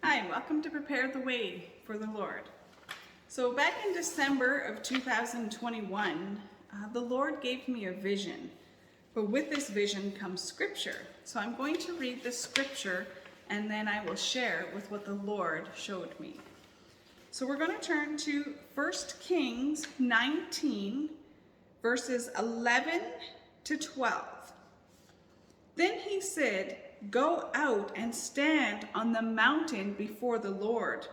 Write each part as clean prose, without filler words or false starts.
Hi, welcome to Prepare the Way for the Lord. So back in December of 2021, the Lord gave me a vision, but with this vision comes scripture. So I'm going to read the scripture and then I will share with what the Lord showed me. So we're going to turn to 1 Kings 19, verses 11 to 12. Then he said, "Go out and stand on the mountain before the Lord."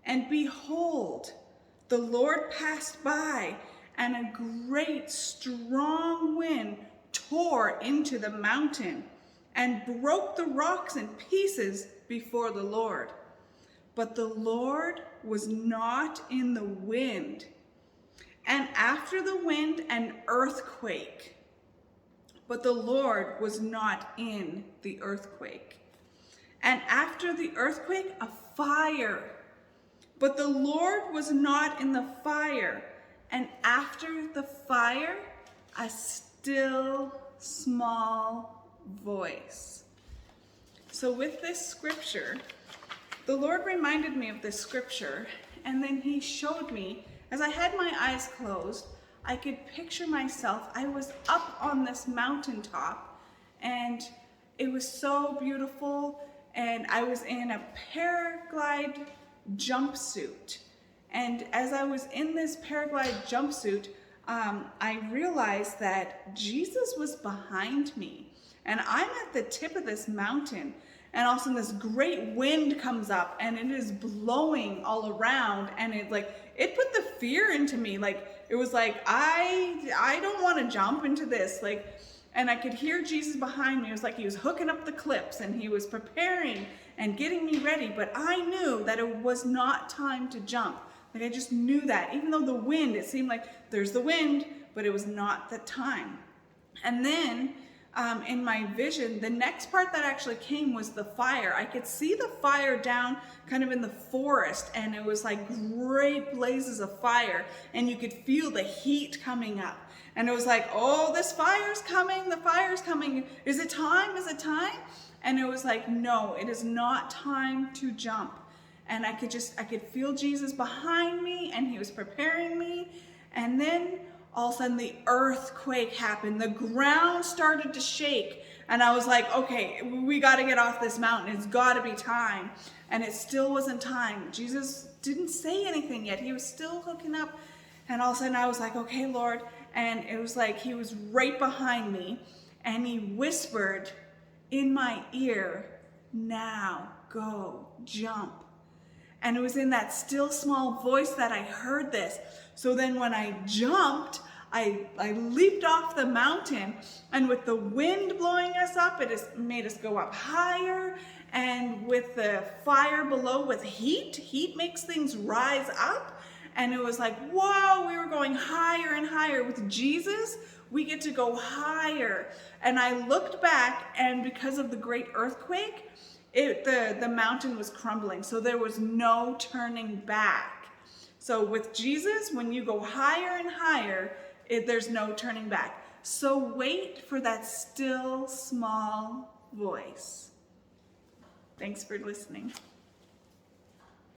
And behold, the Lord passed by, and a great strong wind tore into the mountain and broke the rocks in pieces before the Lord. But the Lord was not in the wind. And after the wind, an earthquake. But the Lord was not in the earthquake. And after the earthquake, a fire. But the Lord was not in the fire. And after the fire, a still small voice. So with this scripture, the Lord reminded me of this scripture, and then he showed me, as I had my eyes closed, I could picture myself. I was up on this mountaintop and it was so beautiful, and I was in a paraglide jumpsuit. And as I was in this paraglide jumpsuit, I realized that Jesus was behind me. And I'm at the tip of this mountain, and all of a sudden this great wind comes up and it is blowing all around, and it put the fear into me. It was like, I don't want to jump into this. And I could hear Jesus behind me. It was like he was hooking up the clips and he was preparing and getting me ready. But I knew that it was not time to jump. I just knew that. Even though the wind, it seemed like there's the wind, but it was not the time. And then in my vision, the next part that actually came was the fire. I could see the fire down kind of in the forest, and it was like great blazes of fire, and you could feel the heat coming up. And it was like, oh, this fire's coming, the fire's coming. Is it time? Is it time? And it was like, no, it is not time to jump. And I could feel Jesus behind me, and he was preparing me. And then all of a sudden the earthquake happened. The ground started to shake. And I was like, okay, we got to get off this mountain. It's got to be time. And it still wasn't time. Jesus didn't say anything yet. He was still hooking up. And all of a sudden I was like, okay, Lord. And it was like he was right behind me. And he whispered in my ear, "Now go, jump." And it was in that still small voice that I heard this. So then when I jumped, I leaped off the mountain, and with the wind blowing us up, it has made us go up higher. And with the fire below, with heat makes things rise up. And it was like, whoa, we were going higher and higher. With Jesus, we get to go higher. And I looked back, and because of the great earthquake, the mountain was crumbling. So there was no turning back. So with Jesus, when you go higher and higher, there's no turning back. So wait for that still small voice. Thanks for listening.